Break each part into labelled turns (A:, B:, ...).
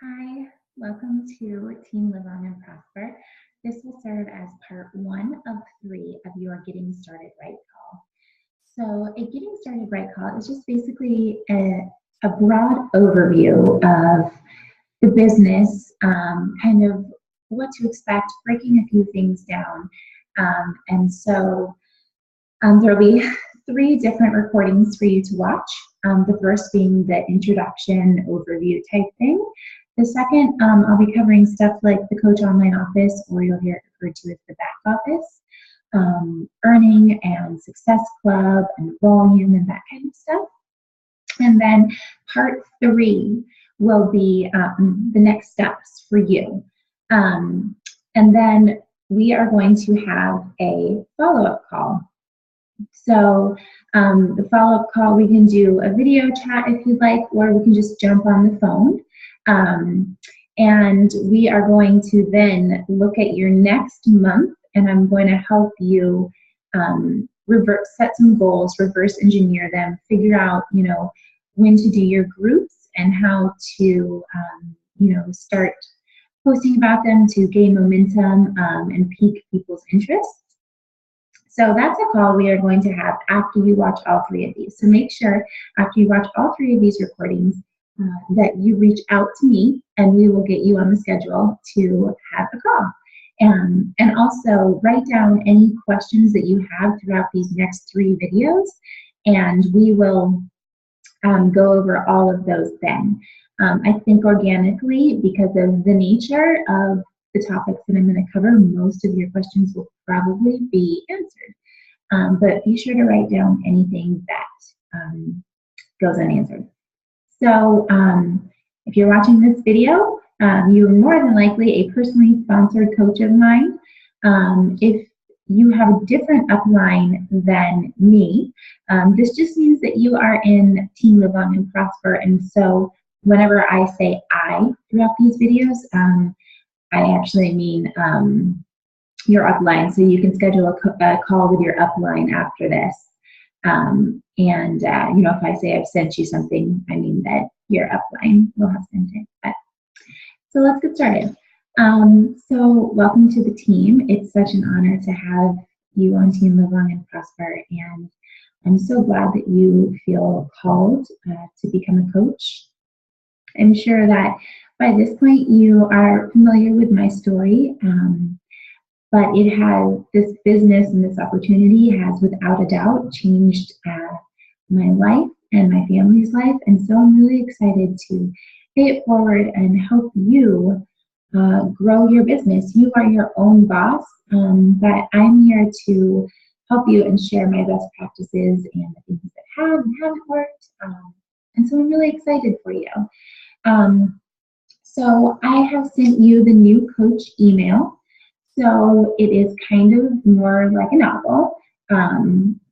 A: Hi, welcome to Team Live On and Prosper. This will serve as part 1 of 3 of your Getting Started Right call. So a Getting Started Right call is just basically a broad overview of the business, kind of what to expect, breaking a few things down. There will be 3 different recordings for you to watch. The first being the introduction overview type thing. The second, I'll be covering stuff like the Coach Online Office, or you'll hear it referred to as the back office, earning and success club and volume and that kind of stuff. And then part 3 will be the next steps for you. And then we are going to have a follow-up call. So the follow-up call, we can do a video chat if you'd like, or we can just jump on the phone. And we are going to then look at your next month, and I'm going to help you set some goals, reverse engineer them, figure out, when to do your groups and how to, start posting about them to gain momentum and pique people's interest. So that's a call we are going to have after you watch all 3 of these. So make sure after you watch all 3 of these recordings that you reach out to me, and we will get you on the schedule to have a call. And also write down any questions that you have throughout these next 3 videos, and we will go over all of those then. I think organically, because of the nature of the topics that I'm going to cover, most of your questions will probably be answered. But be sure to write down anything that goes unanswered. So if you're watching this video, you're more than likely a personally sponsored coach of mine. If you have a different upline than me, this just means that you are in Team Live On and Prosper. And so whenever I say I throughout these videos, I actually mean your upline. So you can schedule a call with your upline after this. If I say I've sent you something, I mean that your upline will have sent it. So let's get started. So welcome to the team. It's such an honor to have you on Team Live On and Prosper, and I'm so glad that you feel called to become a coach. I'm sure that by this point you are familiar with my story, but this business and this opportunity has without a doubt changed my life and my family's life, and so I'm really excited to pay it forward and help you grow your business. You are your own boss, but I'm here to help you and share my best practices and the things that have and haven't worked, and so I'm really excited for you. So I have sent you the new coach email. So it is kind of more like a novel.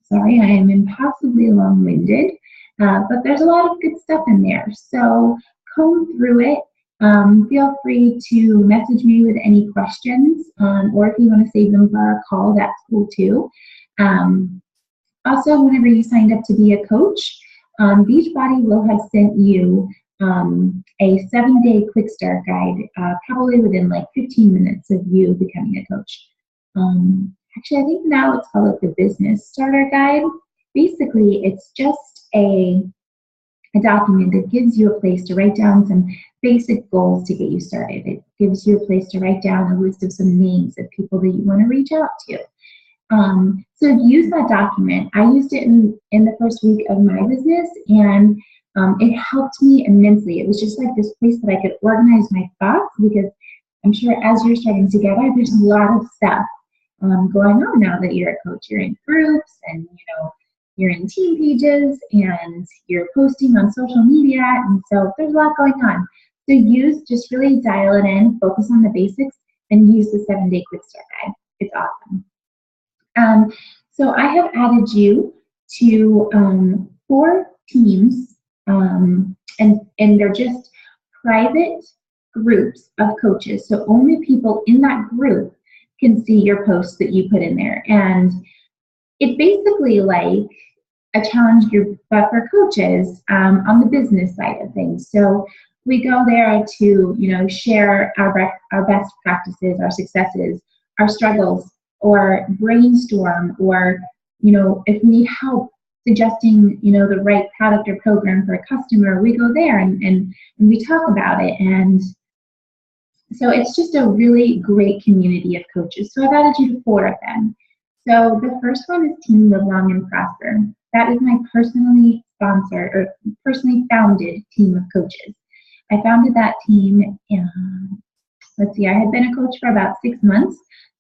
A: Sorry, I am impossibly long-winded, but there's a lot of good stuff in there. So comb through it. Feel free to message me with any questions, or if you want to save them for our call, that's cool too. Also, whenever you signed up to be a coach, Beachbody will have sent you a 7-day quick start guide, probably within like 15 minutes of you becoming a coach. Actually, I think now it's called like the business starter guide. Basically, it's just a document that gives you a place to write down some basic goals to get you started. It gives you a place to write down a list of some names of people that you want to reach out to. So use that document. I used it in the first week of my business, and it helped me immensely. It was just like this place that I could organize my thoughts, because I'm sure as you're starting together, there's a lot of stuff going on now that you're a coach. You're in groups, and you're in team pages, and you're posting on social media, and so there's a lot going on. So just really dial it in, focus on the basics, and use the 7-day quick start guide. It's awesome. So I have added you to 4 teams, and they're just private groups of coaches. So only people in that group can see your posts that you put in there. And it's basically like a challenge group, but for coaches on the business side of things. So we go there to, share our best practices, our successes, our struggles, or brainstorm, or, if we need help suggesting, the right product or program for a customer, we go there and we talk about it. And so it's just a really great community of coaches. So I've added you to 4 of them. So the first one is Team Live Long and Prosper. That is my personally sponsored or personally founded team of coaches. I founded that team let's see, I had been a coach for about 6 months.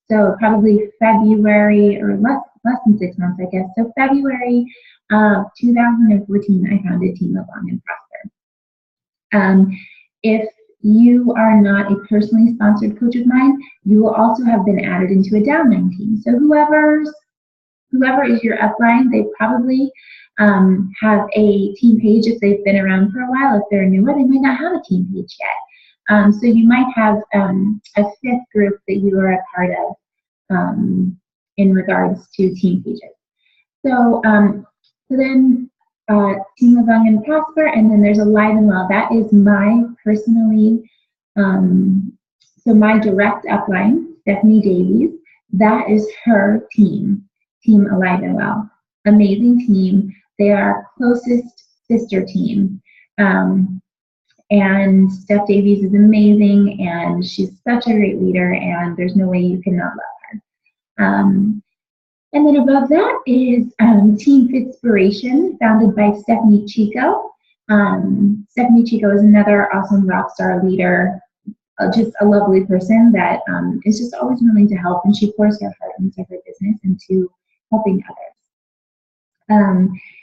A: So probably February, or less than 6 months, I guess. So February of 2014, I founded Team Live Long and Prosper. If you are not a personally sponsored coach of mine, you will also have been added into a downline team. So whoever is your upline, they probably have a team page if they've been around for a while. If they're newer, they might not have a team page yet. So you might have a 5th group that you are a part of in regards to team pages. So, then Team Live Long and Prosper, and then there's Alive and Well. That is my personally, so my direct upline, Stephanie Davies, that is her team Alive and Well. Amazing team. They are our closest sister team. And Steph Davies is amazing, and she's such a great leader, and there's no way you cannot love her. And then above that is Team Fitspiration, founded by Stephanie Chico. Stephanie Chico is another awesome rock star leader, just a lovely person that is just always willing to help, and she pours her heart into her business, into helping others.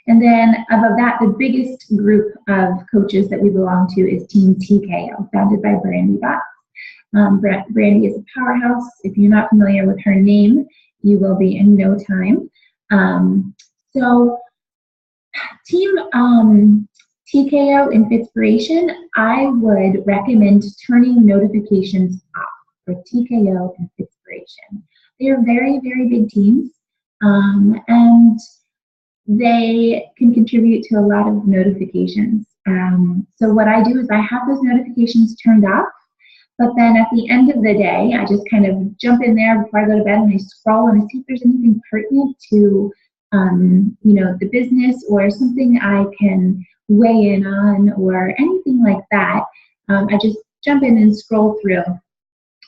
A: And then above that, the biggest group of coaches that we belong to is Team TKO, founded by Brandy Box. Brandy is a powerhouse. If you're not familiar with her name, you will be in no time. So Team TKO and Fitspiration, I would recommend turning notifications off for TKO and Fitspiration. They are very, very big teams, and they can contribute to a lot of notifications. So what I do is I have those notifications turned off, but then at the end of the day, I just kind of jump in there before I go to bed and I scroll and I see if there's anything pertinent to the business, or something I can weigh in on, or anything like that. I just jump in and scroll through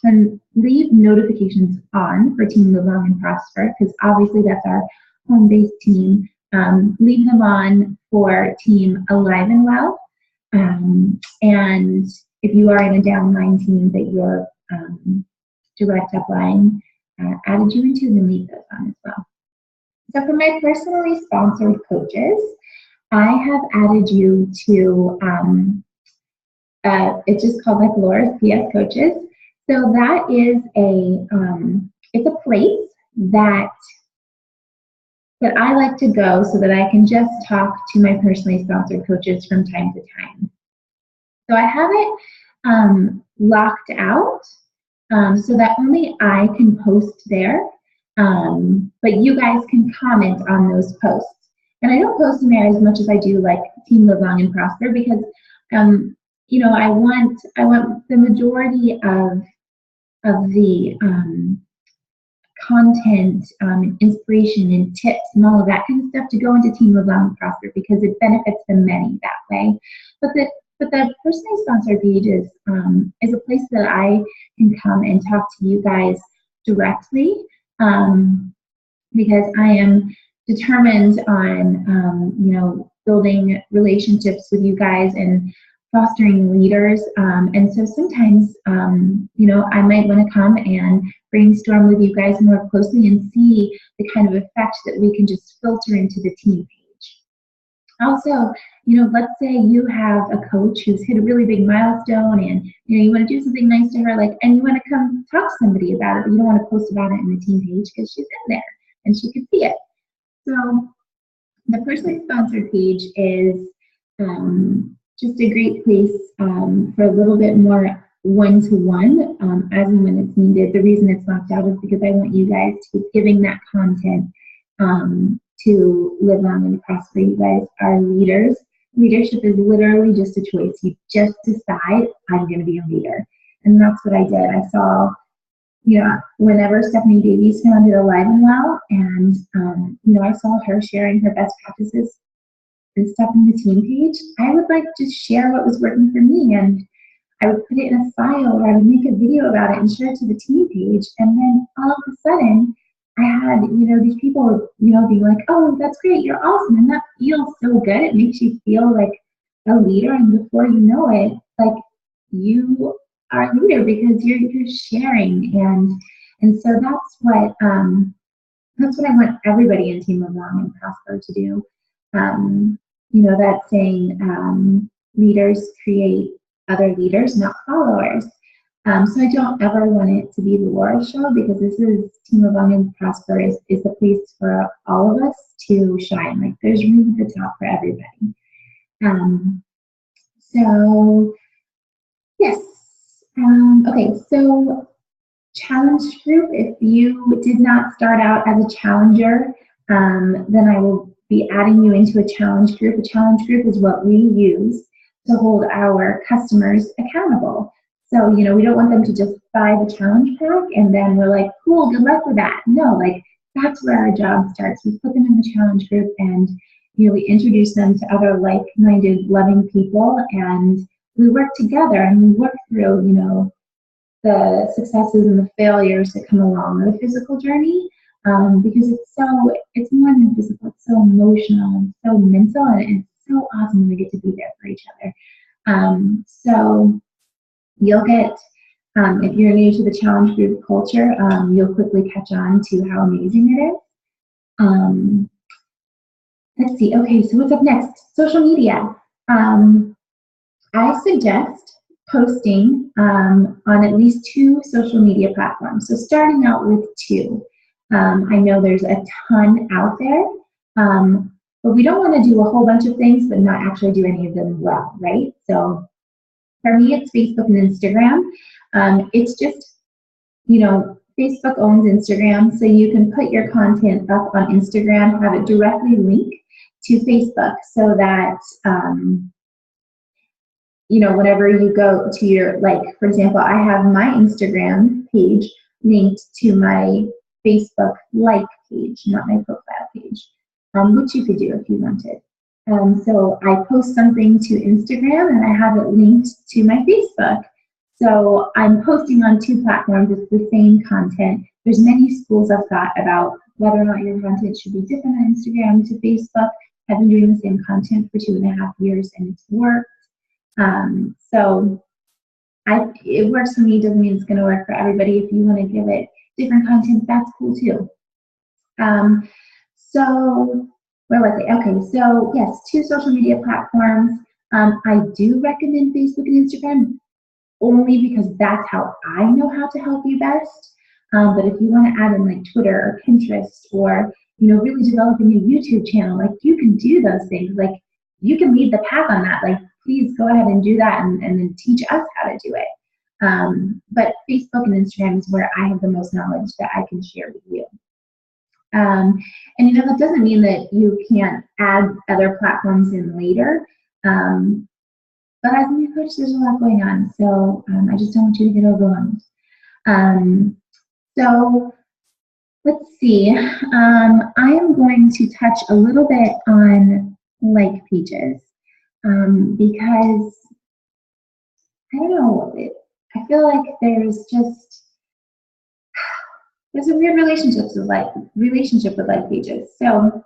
A: and leave notifications on for Team Live Long and Prosper, because obviously that's our home-based team. Leave them on for Team Alive and Well. And if you are in a downline team that your direct upline added you into, then leave those on as well. So for my personally sponsored coaches, I have added you to, it's just called like Laura's PS Coaches. So that is it's a place that I like to go so that I can just talk to my personally sponsored coaches from time to time. So I have it locked out so that only I can post there, but you guys can comment on those posts. And I don't post in there as much as I do like Team Live Long and Prosper, because I want the majority of the content, inspiration and tips and all of that kind of stuff to go into Team Live Long and Prosper, because it benefits the many that way. But the personally sponsored page is a place that I can come and talk to you guys directly, because I am determined on building relationships with you guys and fostering leaders. And so sometimes I might want to come and brainstorm with you guys more closely and see the kind of effect that we can just filter into the team page. Also, let's say you have a coach who's hit a really big milestone, and you want to do something nice to her, and you want to come talk to somebody about it, but you don't want to post about it in the team page because she's in there and she can see it. So the personally sponsored page is just a great place for a little bit more one-to-one as and when it's needed. The reason it's locked out is because I want you guys to be giving that content to Live Long and Prosper. You guys are leaders. leadership is literally just a choice. You just decide, I'm going to be a leader. And that's what I did. I saw, whenever Stephanie Davies founded Alive and Well, and, I saw her sharing her best practices and stuff on the team page, I would like just share what was working for me. And I would put it in a file, or I would make a video about it and share it to the team page. And then all of a sudden, I had, these people, being like, oh, that's great, you're awesome. And that feels so good. It makes you feel like a leader. And before you know it, like, you are a leader because you're sharing. And so that's what I want everybody in Team Live Long and Prosper to do. That saying, leaders create other leaders, not followers. So I don't ever want it to be the Laura show, because this is Team Live Long and Prosper is a place for all of us to shine. Like, there's room at the top for everybody. So yes. Okay, so challenge group. If you did not start out as a challenger, then I will be adding you into a challenge group. A challenge group is what we use to hold our customers accountable. So, we don't want them to just buy the challenge pack and then we're like, cool, good luck with that. No, like, that's where our job starts. We put them in the challenge group and, we introduce them to other like-minded, loving people, and we work together and we work through, the successes and the failures that come along with the physical journey, because it's more than physical, it's so emotional and so mental, and it's so awesome when we get to be there for each other. So you'll get, if you're new to the challenge group culture, you'll quickly catch on to how amazing it is. Let's see. Okay, so what's up next? Social media. I suggest posting on at least 2 social media platforms. So starting out with 2. I know there's a ton out there, but we don't want to do a whole bunch of things but not actually do any of them well, right? So for me, it's Facebook and Instagram. It's just, Facebook owns Instagram, so you can put your content up on Instagram, have it directly link to Facebook, so that whenever you go to your, like, for example, I have my Instagram page linked to my Facebook like page, not my profile page, which you could do if you wanted. So I post something to Instagram and I have it linked to my Facebook. So I'm posting on 2 platforms. It's the same content. There's many schools of thought about whether or not your content should be different on Instagram to Facebook. I've been doing the same content for 2.5 years and it's worked. So it works for me. Doesn't mean it's going to work for everybody. If you want to give it different content, that's cool too. So where was it? Okay, so yes, 2 social media platforms. I do recommend Facebook and Instagram only because that's how I know how to help you best. But if you want to add in like Twitter or Pinterest, or really developing a YouTube channel, like, you can do those things. Like, you can lead the pack on that. Like, please go ahead and do that and then teach us how to do it. But Facebook and Instagram is where I have the most knowledge that I can share with you. And that doesn't mean that you can't add other platforms in later. But as a new coach, there's a lot going on, so I just don't want you to get overwhelmed. So let's see. I am going to touch a little bit on like pages, because I don't know. I feel like there's a weird relationship with like pages. So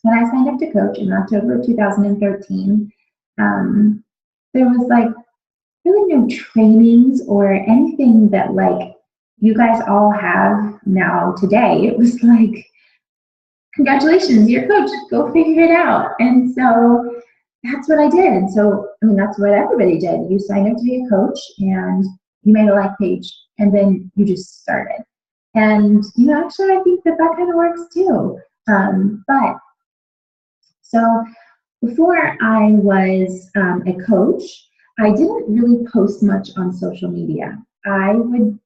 A: when I signed up to coach in October of 2013, there was like really no trainings or anything that like you guys all have now today. It was like, congratulations, you're a coach, go figure it out. And so that's what I did. And so, that's what everybody did. You signed up to be a coach and you made a like page and then you just started. And, actually, I think that kind of works too. But so before I was a coach, I didn't really post much on social media. I would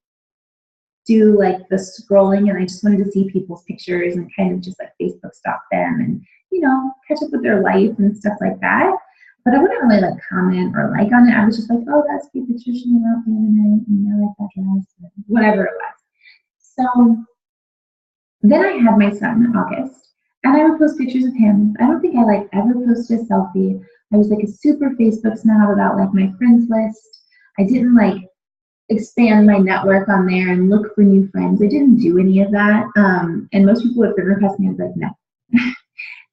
A: do like the scrolling and I just wanted to see people's pictures and kind of just like Facebook stalk them and, catch up with their life and stuff like that. but I wouldn't really like comment or like on it. I was just like, oh, that's cute, Patricia went out the other night, and I like that dress, or whatever it was. So then I had my son in August, and I would post pictures of him. I don't think I like ever posted a selfie. I was like a super Facebook snob about like my friends list. I didn't like expand my network on there and look for new friends. I didn't do any of that. And most people would request me, I was like, no.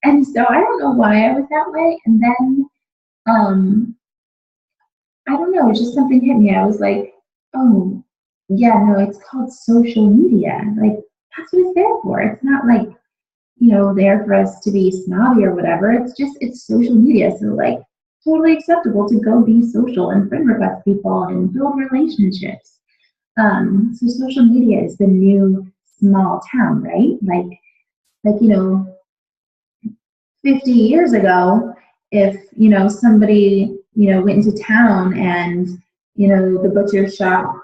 A: And so I don't know why I was that way. And then I don't know, just something hit me. I was like, oh, yeah, no, it's called social media. Like, that's what it's there for. It's not like, there for us to be snobby or whatever. It's social media. So, like, totally acceptable to go be social and friend request people and build relationships. So social media is the new small town, right? Like 50 years ago, if somebody went into town and the butcher shop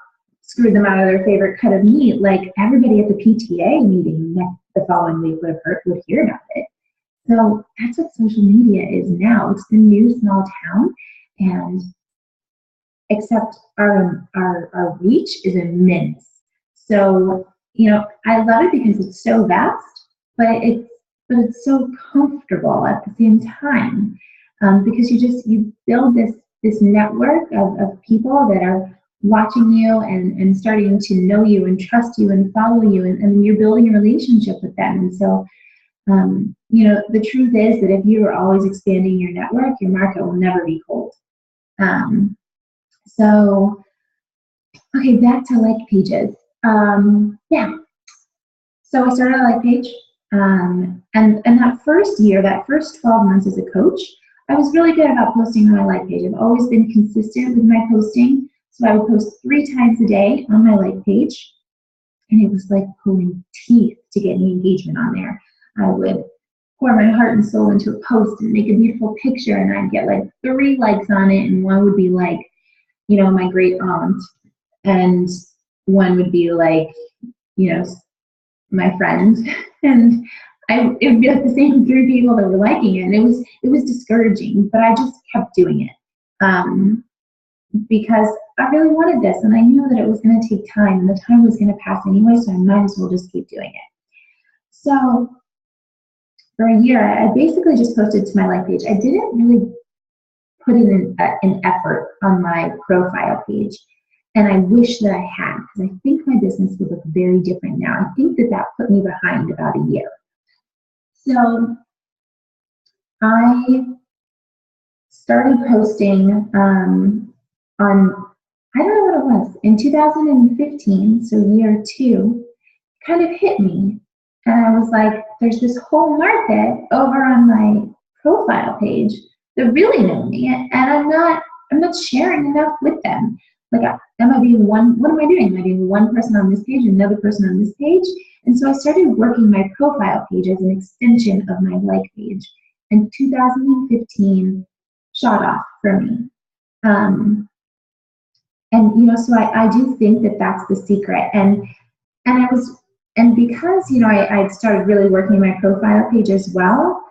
A: screwed them out of their favorite cut of meat, like everybody at the PTA meeting the following week would hear about it. So that's what social media is now. It's the new small town, and except our reach is immense. So I love it because it's so vast, but it's so comfortable at the same time, because you build this network of people that are watching you and starting to know you and trust you and follow you, and you're building a relationship with them. And so the truth is that if you are always expanding your network, your market will never be cold. So, okay, back to like pages. Yeah. So I started a like page, and that first year, that first 12 months as a coach, I was really good about posting on my like page. I've always been consistent with my posting, so I would post 3 times a day on my like page, and it was like pulling teeth to get any engagement on there. I would pour my heart and soul into a post and make a beautiful picture, and I'd get like 3 likes on it, and one would be like, my great aunt, and one would be like, my friend, and it would be like the same 3 people that were liking it, and it was discouraging, but I just kept doing it, because I really wanted this, and I knew that it was going to take time, and the time was going to pass anyway, so I might as well just keep doing it. So for a year, I basically just posted to my like page. I didn't really put in an effort on my profile page. And I wish that I had, because I think my business would look very different now. I think that put me behind about a year. So I started posting on, I don't know what it was, in 2015, so year 2, kind of hit me. And I was like, there's this whole market over on my profile page that really know me, and I'm not sharing enough with them. Like, am I being one? What am I doing? Am I being one person on this page, another person on this page? And so I started working my profile page as an extension of my like page. And 2015 shot off for me. So I do think that that's the secret. And because I started really working my profile page as well.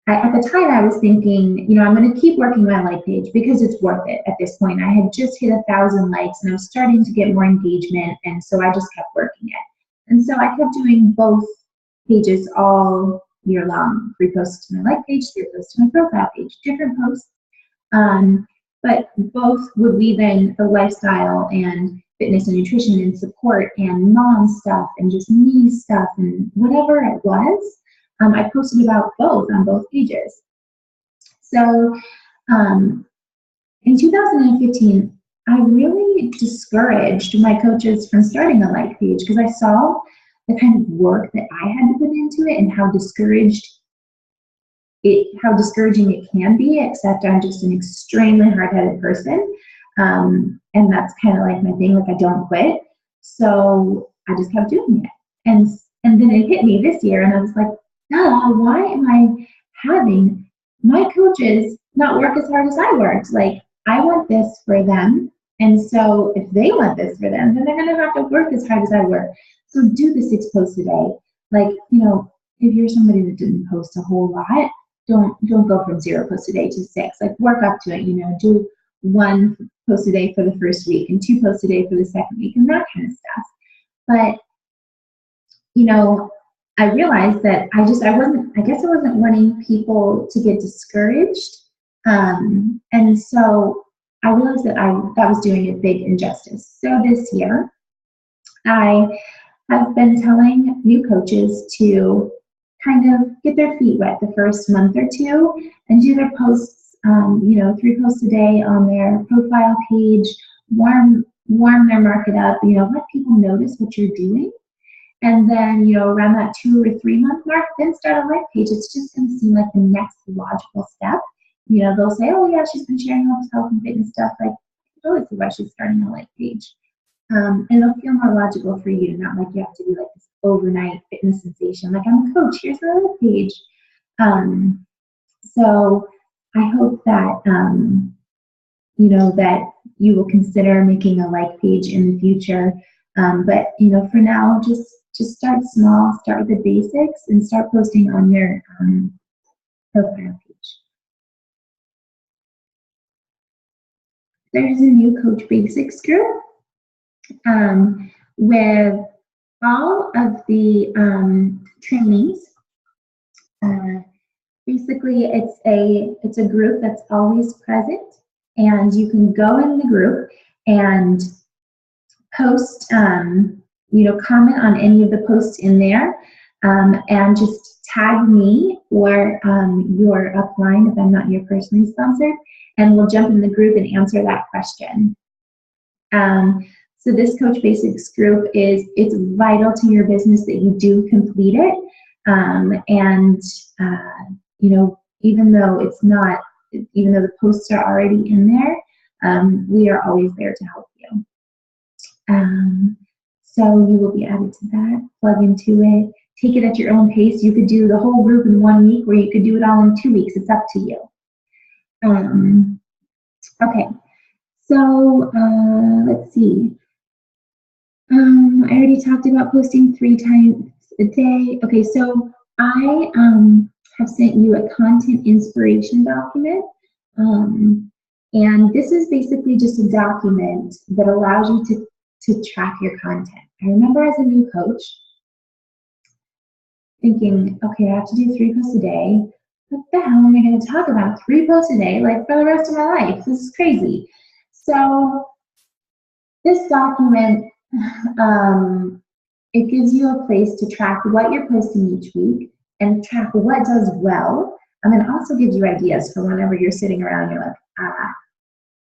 A: At the time, I was thinking, I'm going to keep working my like page because it's worth it at this point. I had just hit 1,000 likes, and I was starting to get more engagement, and so I just kept working it. And so I kept doing both pages all year long. 3 posts to my like page, 3 posts to my profile page, different posts. But both would weave in the lifestyle and fitness and nutrition and support and mom stuff and just me stuff and whatever it was. I posted about both on both pages. So in 2015, I really discouraged my coaches from starting a like page because I saw the kind of work that I had to put into it and how discouraging it can be, except I'm just an extremely hard-headed person. And that's kind of like my thing, like I don't quit. So I just kept doing it. And then it hit me this year, and I was like, why am I having my coaches not work as hard as I worked? Like, I want this for them. And so if they want this for them, then they're going to have to work as hard as I work. So do the 6 posts a day. Like, if you're somebody that didn't post a whole lot, don't go from 0 posts a day to 6. Like work up to it, do 1 post a day for the first week and 2 posts a day for the second week and that kind of stuff. But, I realized that I wasn't wanting people to get discouraged. And so I realized that that was doing a big injustice. So this year, I have been telling new coaches to kind of get their feet wet the first month or 2 and do their posts, 3 posts a day on their profile page, warm their market up, let people notice what you're doing. And then, around that 2 or 3 month mark, then start a like page. It's just going to seem like the next logical step. They'll say, oh yeah, she's been sharing all this health and fitness stuff. Like, I totally see why she's starting a like page. And it'll feel more logical for you, not like you have to do like this overnight fitness sensation. Like, I'm a coach, here's the like page. So I hope that, that you will consider making a like page in the future. But, for now, just start small, start with the basics, and start posting on your profile page. There's a new Coach Basics group with all of the trainings. Basically, it's a group that's always present, and you can go in the group and post, comment on any of the posts in there, and just tag me or your upline if I'm not your personally sponsored, and we'll jump in the group and answer that question. So this Coach Basics group it's vital to your business that you do complete it, and even though the posts are already in there, we are always there to help you. So you will be added to that, plug into it, take it at your own pace. You could do the whole group in 1 week, or you could do it all in 2 weeks. It's up to you. Okay, so let's see. I already talked about posting 3 times a day. Okay, so I have sent you a content inspiration document. And this is basically just a document that allows you to track your content. I remember as a new coach thinking, okay, I have to do 3 posts a day. What the hell am I going to talk about 3 posts a day, like for the rest of my life? This is crazy. So this document, it gives you a place to track what you're posting each week and track what does well. And then also gives you ideas for whenever you're sitting around and you're like,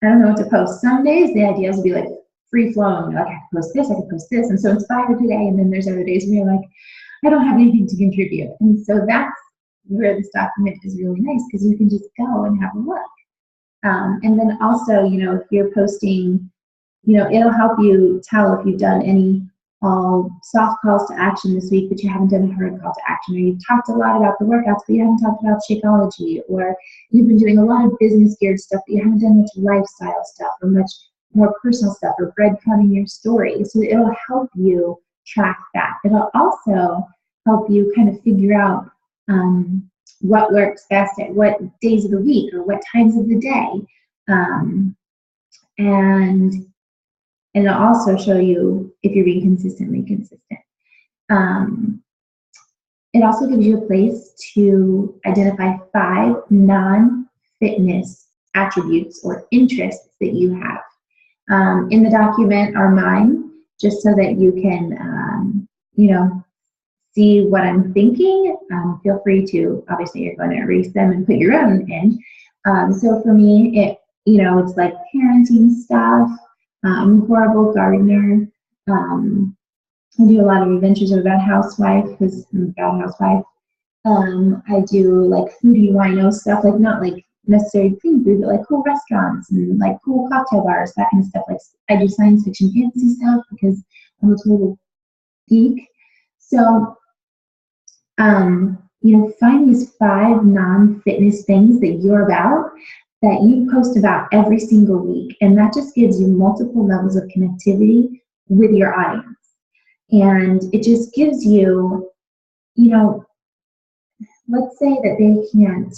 A: I don't know what to post. Some days the ideas will be like free flowing. Like, I can post this, I can post this. And so inspired today. And then there's other days where you're like, I don't have anything to contribute. And so that's where this document is really nice, because you can just go and have a look. And then also, if you're posting, it'll help you tell if you've done any soft calls to action this week, but you haven't done a hard call to action, or you've talked a lot about the workouts, but you haven't talked about Shakeology, or you've been doing a lot of business geared stuff, but you haven't done much lifestyle stuff or much more personal stuff, or breadcrumbing your story. So it'll help you track that. It'll also help you kind of figure out what works best at what days of the week or what times of the day. And it'll also show you if you're being consistently consistent. It also gives you a place to identify 5 non-fitness attributes or interests that you have. In the document are mine, just so that you can, see what I'm thinking. Feel free to, obviously you're going to erase them and put your own in. So for me, it's like parenting stuff. I'm a horrible gardener. I do a lot of adventures of a bad housewife, because I'm a bad housewife. I do like foodie wino stuff, like not like necessarily clean food, but like cool restaurants and like cool cocktail bars, that kind of stuff. Like, I do science fiction fantasy stuff because I'm a total geek. So, find these 5 non-fitness things that you're about, that you post about every single week. And that just gives you multiple levels of connectivity with your audience. And it just gives you, let's say that they can't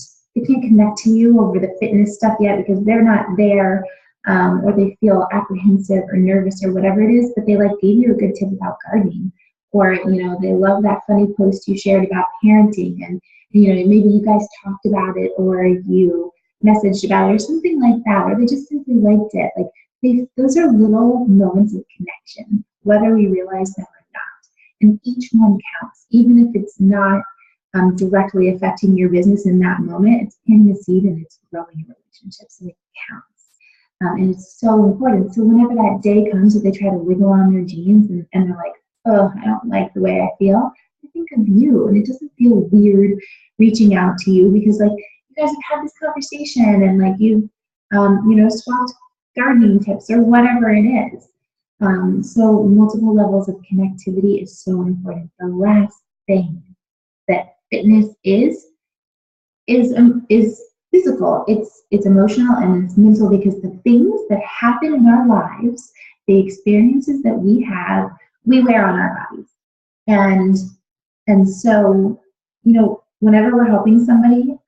A: connect to you over the fitness stuff yet because they're not there, or they feel apprehensive or nervous or whatever it is, but they like gave you a good tip about gardening, or they love that funny post you shared about parenting, and maybe you guys talked about it, or you messaged about it or something like that, or they just simply liked it. Like those are little moments of connection, whether we realize them or not. And each one counts, even if it's not directly affecting your business in that moment. It's planting a seed and it's growing a relationship, so it counts. And it's so important. So whenever that day comes that they try to wiggle on their jeans and they're like, oh, I don't like the way I feel, I think of you, and it doesn't feel weird reaching out to you because like you guys have had this conversation and like you've swapped gardening tips or whatever it is. So multiple levels of connectivity is so important. The last thing that fitness is physical. It's emotional and it's mental, because the things that happen in our lives, the experiences that we have, we wear on our bodies. And so, whenever we're helping somebody,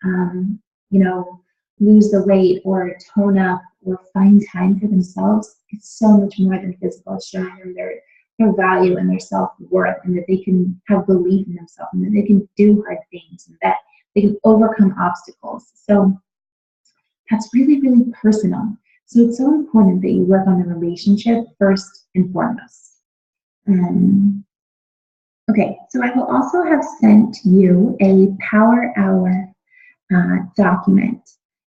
A: lose the weight or tone up or find time for themselves, it's so much more than physical. It's showing them their value and their self-worth, and that they can have belief in themselves, and that they can do hard things, and that they can overcome obstacles. So that's really, really personal. So it's so important that you work on the relationship first and foremost. Okay, so I will also have sent you a Power Hour document.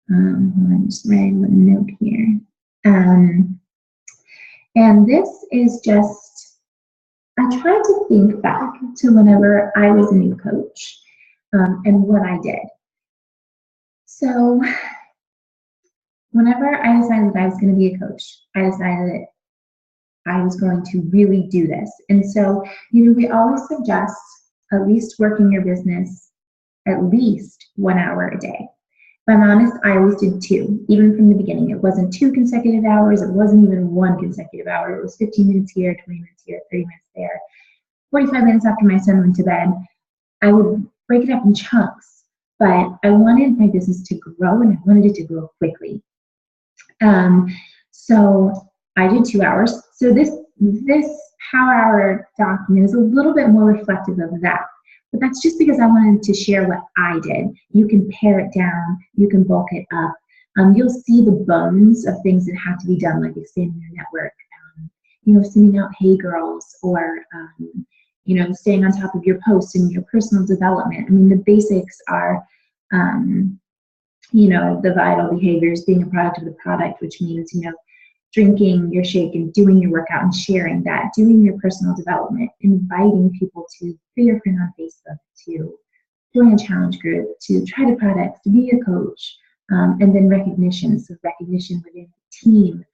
A: I'm just writing a note here. And this is just, I tried to think back to whenever I was a new coach and what I did. So whenever I decided that I was going to be a coach, I decided that I was going to really do this. And so, we always suggest at least working your business at least 1 hour a day. If I'm honest, I always did 2, even from the beginning. It wasn't 2 consecutive hours. It wasn't even 1 consecutive hour. It was 15 minutes here, 20 minutes here, 30 minutes there. 45 minutes after my son went to bed. I would break it up in chunks, but I wanted my business to grow, and I wanted it to grow quickly. So I did 2 hours. So this Power Hour document is a little bit more reflective of that. But that's just because I wanted to share what I did. You can pare it down. You can bulk it up. You'll see the bones of things that have to be done, like expanding your network, sending out hey girls, or staying on top of your posts and your personal development. I mean, the basics are, the vital behaviors, being a product of the product, which means, drinking your shake and doing your workout and sharing that, doing your personal development, inviting people to be your friend on Facebook, to join a challenge group, to try the products, to be a coach, and then recognition. So recognition within the team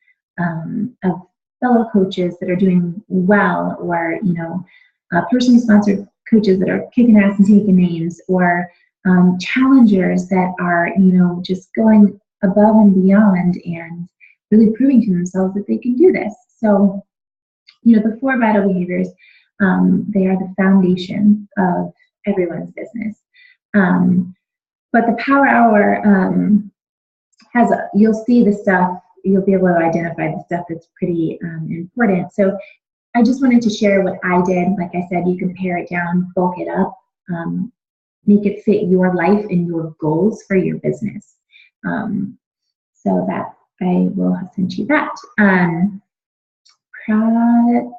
A: of fellow coaches that are doing well, or, personally sponsored coaches that are kicking ass and taking names, or challengers that are, just going above and beyond and really proving to themselves that they can do this. So, the 4 vital behaviors, they are the foundation of everyone's business. But the Power Hour you'll see the stuff, you'll be able to identify the stuff that's pretty important. So I just wanted to share what I did. Like I said, you can pare it down, bulk it up, make it fit your life and your goals for your business. So that I will have sent you that.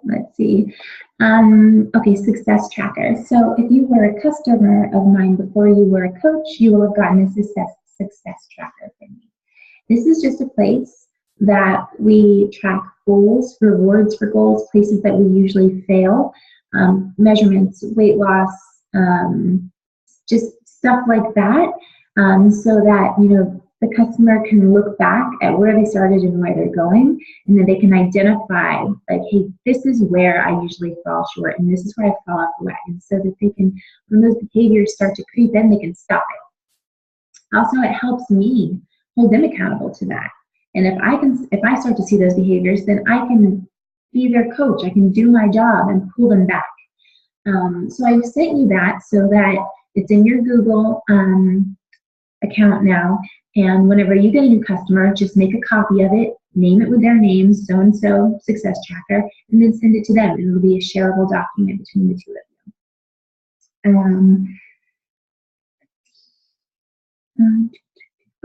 A: Let's see. Okay, Success Tracker. So if you were a customer of mine before you were a coach, you will have gotten a Success Tracker from me. This is just a place that we track goals, rewards for goals, places that we usually fail, measurements, weight loss, just stuff like that, so that, the customer can look back at where they started and where they're going, and then they can identify, like, hey, this is where I usually fall short, and this is where I fall off the wagon, so that they can, when those behaviors start to creep in, they can stop it. Also, it helps me hold them accountable to that. And if I start to see those behaviors, then I can be their coach. I can do my job and pull them back. So I've sent you that so that It's in your Google account now. And whenever you get a new customer, just make a copy of it, name it with their name, so-and-so success tracker, and then send it to them. And it'll be a shareable document between the two of you.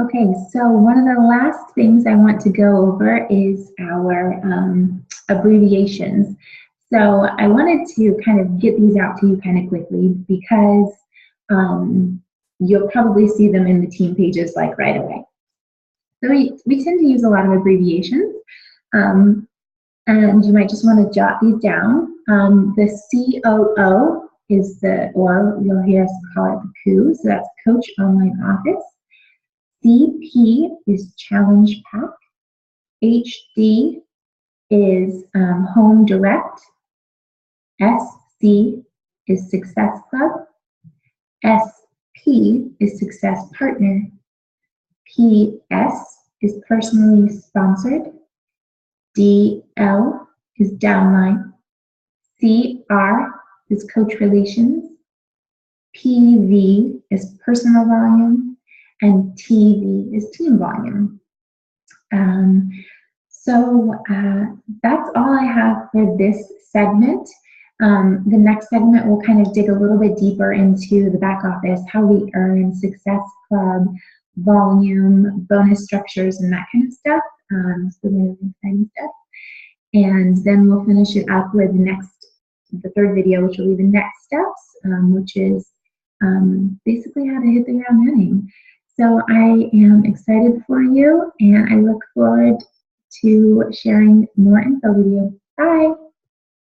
A: Okay, so one of the last things I want to go over is our abbreviations. So I wanted to kind of get these out to you kind of quickly because you'll probably see them in the team pages like right away. So we tend to use a lot of abbreviations, and you might just want to jot these down. The COO is or you'll hear us call it the COO, so that's Coach Online Office. CP is Challenge Pack. HD is Home Direct. SC is Success Club. SP is Success Partner. PS is Personally Sponsored. DL is Downline. CR is Coach Relations. PV is Personal Volume. And TV is Team Volume. So that's all I have for this segment. The next segment will kind of dig a little bit deeper into the back office, how we earn, Success Club, volume, bonus structures, and that kind of stuff. So really exciting stuff. And then we'll finish it up with the third video, which will be the next steps, which is basically how to hit the ground running. So I am excited for you, and I look forward to sharing more info with you. Bye.